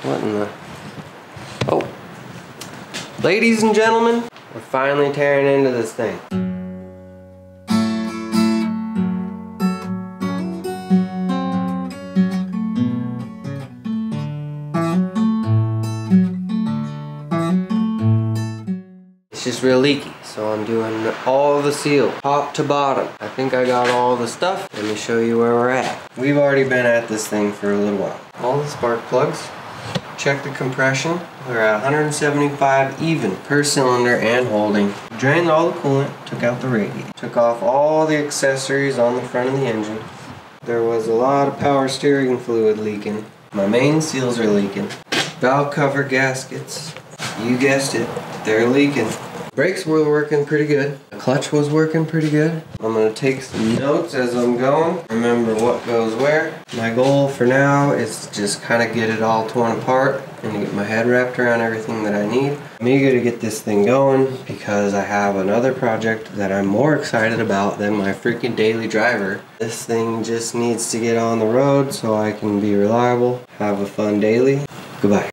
What in the... Oh. Ladies and gentlemen, we're finally tearing into this thing. It's just real leaky, so I'm doing all the seal, top to bottom. I think I got all the stuff. Let me show you where we're at. We've already been at this thing for a little while. All the spark plugs. Check the compression. We're at 175 even per cylinder and holding. Drained all the coolant, took out the radiator. Took off all the accessories on the front of the engine. There was a lot of power steering fluid leaking. My main seals are leaking. Valve cover gaskets, you guessed it, they're leaking. Brakes were working pretty good. The clutch was working pretty good. I'm gonna take some notes as I'm going. Remember what goes where. My goal for now is to just kind of get it all torn apart and to get my head wrapped around everything that I need. I'm eager to get this thing going because I have another project that I'm more excited about than my freaking daily driver. This thing just needs to get on the road so I can be reliable, have a fun daily. Goodbye.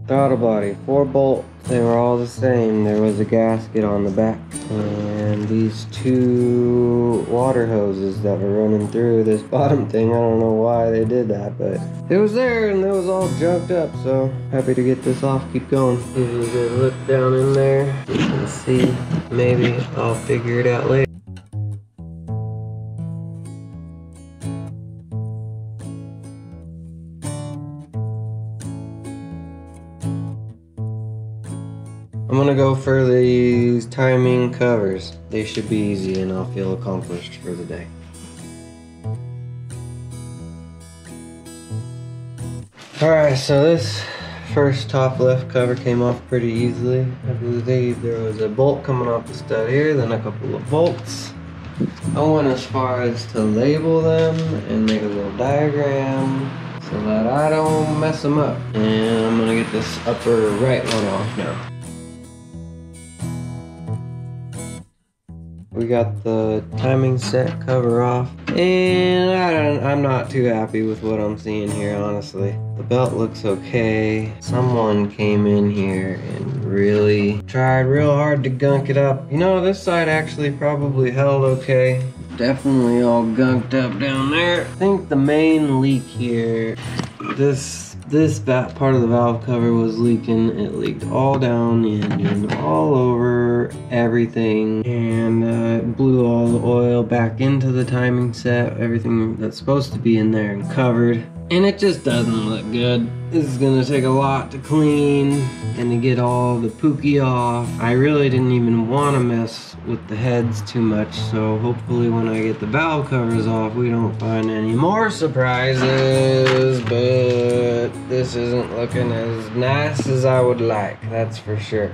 Throttle body, 4 bolts, they were all the same. There was a gasket on the back and these 2 water hoses that were running through this bottom thing. I don't know why they did that, but it was there and it was all junked up, so happy to get this off. Keep going. Give you a good look down in there. You can see, maybe I'll figure it out later. I'm gonna go for these timing covers. They should be easy and I'll feel accomplished for the day. Alright, so this first top left cover came off pretty easily. I believe there was a bolt coming off the stud here, then a couple of bolts. I went as far as to label them and make a little diagram so that I don't mess them up. And I'm gonna get this upper right one off now. We got the timing set cover off, and I'm not too happy with what I'm seeing here, honestly. The belt looks okay. Someone came in here and really tried real hard to gunk it up. You know, this side actually probably held okay. Definitely all gunked up down there. I think the main leak here, this part of the valve cover was leaking. It leaked all down the engine, all over everything, and it blew all the oil back into the timing set, everything that's supposed to be in there and covered, and it just doesn't look good. This is gonna take a lot to clean and to get all the pookie off. I really didn't even want to mess with the heads too much, so hopefully when I get the valve covers off we don't find any more surprises, but this isn't looking as nice as I would like, that's for sure.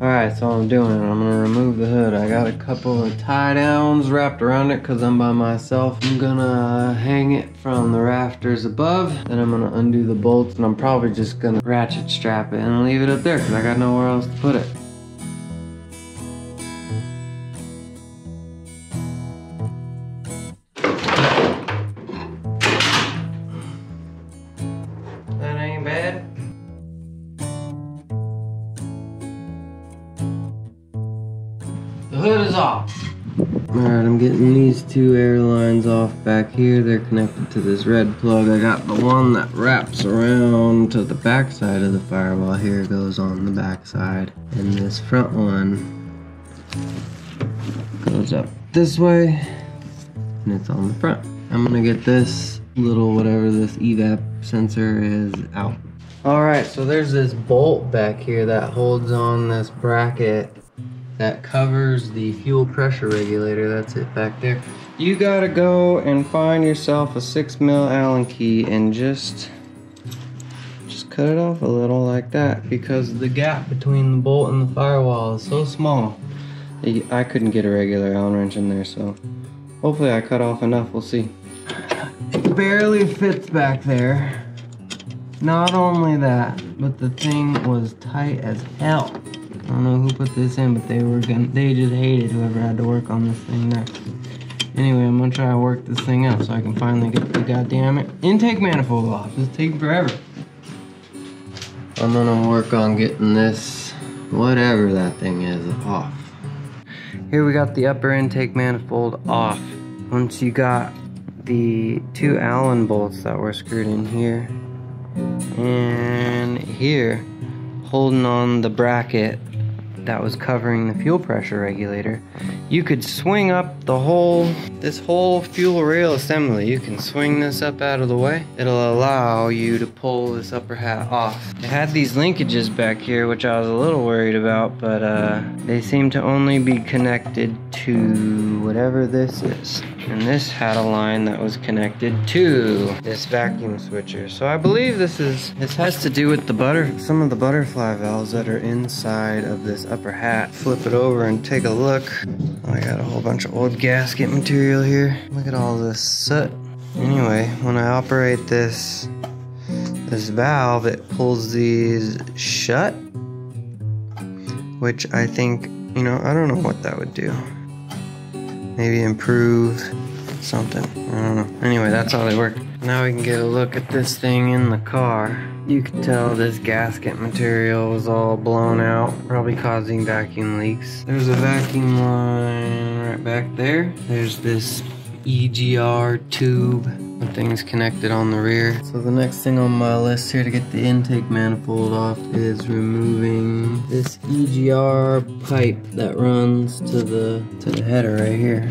Alright, so I'm doing it. I'm gonna remove the hood. I got a couple of tie downs wrapped around it because I'm by myself. I'm gonna hang it from the rafters above. Then I'm gonna undo the bolts and I'm probably just gonna ratchet strap it and leave it up there because I got nowhere else to put it. That ain't bad. The hood is off. Alright, I'm getting these 2 air lines off back here. They're connected to this red plug. I got the one that wraps around to the back side of the firewall. Here goes on the back side. And this front one goes up this way. And it's on the front. I'm gonna get this little whatever this evap sensor is out. Alright, so there's this bolt back here that holds on this bracket that covers the fuel pressure regulator. That's it back there. You gotta go and find yourself a 6mm Allen key and just cut it off a little like that, because the gap between the bolt and the firewall is so small. I couldn't get a regular Allen wrench in there, so hopefully I cut off enough, we'll see. It barely fits back there. Not only that, but the thing was tight as hell. I don't know who put this in, but they just hated whoever had to work on this thing next. Anyway, I'm gonna try to work this thing out so I can finally get the goddamn intake manifold off. It's taking forever. I'm gonna work on getting this, whatever that thing is, off. Here we got the upper intake manifold off. Once you got the 2 Allen bolts that were screwed in here and here, holding on the bracket that was covering the fuel pressure regulator, you could swing up this whole fuel rail assembly. You can swing this up out of the way. It'll allow you to pull this upper hat off. It had these linkages back here, which I was a little worried about, but they seem to only be connected to whatever this is. And this had a line that was connected to this vacuum switcher. So I believe this has to do with some of the butterfly valves that are inside of this upper hat. Flip it over and take a look. I got a whole bunch of old gasket material here. Look at all this soot. Anyway, when I operate this valve, it pulls these shut, which I think, I don't know what that would do. Maybe improve something. I don't know. Anyway, that's how they work. Now we can get a look at this thing in the car. You can tell this gasket material was all blown out, probably causing vacuum leaks. There's a vacuum line right back there. There's this EGR tube with things connected on the rear. So the next thing on my list here to get the intake manifold off is removing this EGR pipe that runs to the header right here.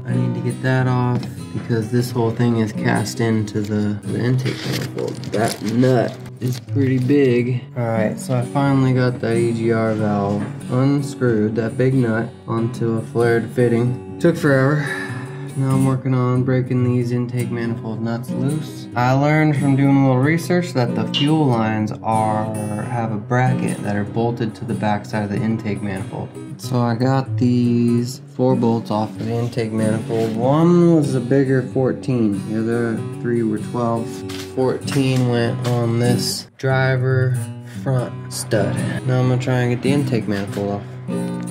I need to get that off because this whole thing is cast into the intake manifold. That nut is pretty big. Alright, so I finally got that EGR valve unscrewed, that big nut, onto a flared fitting. Took forever. Now I'm working on breaking these intake manifold nuts loose. I learned from doing a little research that the fuel lines have a bracket that are bolted to the back side of the intake manifold. So I got these 4 bolts off of the intake manifold. One was a bigger 14, the other 3 were 12. 14 went on this driver front stud. Now I'm gonna try and get the intake manifold off.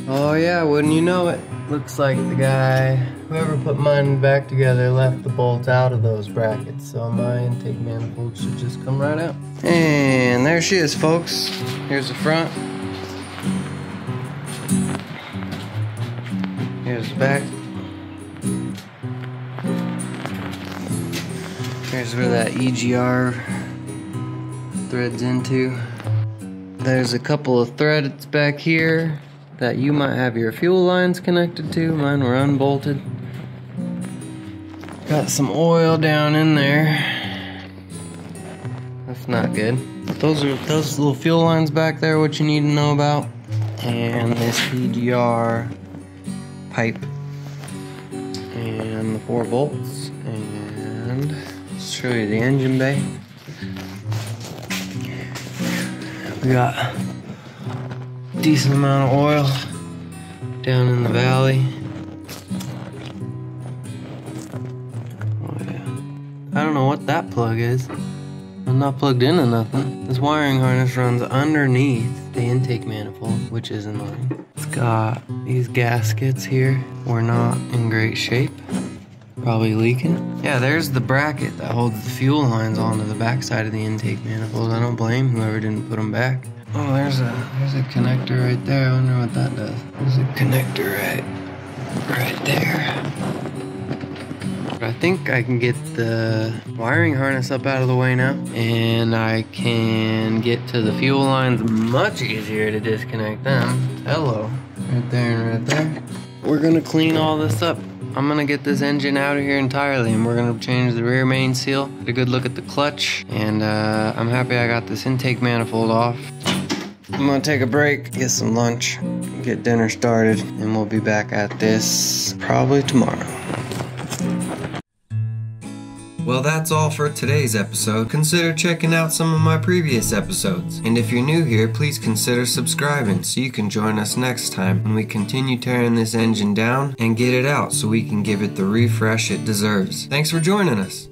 Oh yeah, wouldn't you know it? Looks like the guy, whoever put mine back together, left the bolts out of those brackets, so my intake manifold should just come right out. And there she is, folks. Here's the front. Here's the back. Here's where that EGR threads into. There's a couple of threads back here that you might have your fuel lines connected to. Mine were unbolted. Got some oil down in there. That's not good. Those little fuel lines back there, what you need to know about. And this EGR pipe. And the 4 bolts. And let's show you the engine bay. We got decent amount of oil down in the valley. Oh yeah. I don't know what that plug is. I'm not plugged into nothing. This wiring harness runs underneath the intake manifold, which is annoying. It's got these gaskets here. Were not in great shape. Probably leaking. Yeah, there's the bracket that holds the fuel lines onto the backside of the intake manifold. I don't blame whoever didn't put them back. Oh, there's a connector right there. I wonder what that does. There's a connector right there. But I think I can get the wiring harness up out of the way now, and I can get to the fuel lines much easier to disconnect them. Hello. Right there and right there. We're gonna clean all this up. I'm gonna get this engine out of here entirely, and we're gonna change the rear main seal, get a good look at the clutch, and I'm happy I got this intake manifold off. I'm gonna take a break, get some lunch, get dinner started, and we'll be back at this probably tomorrow. Well, that's all for today's episode. Consider checking out some of my previous episodes. And if you're new here, please consider subscribing so you can join us next time when we continue tearing this engine down and get it out so we can give it the refresh it deserves. Thanks for joining us.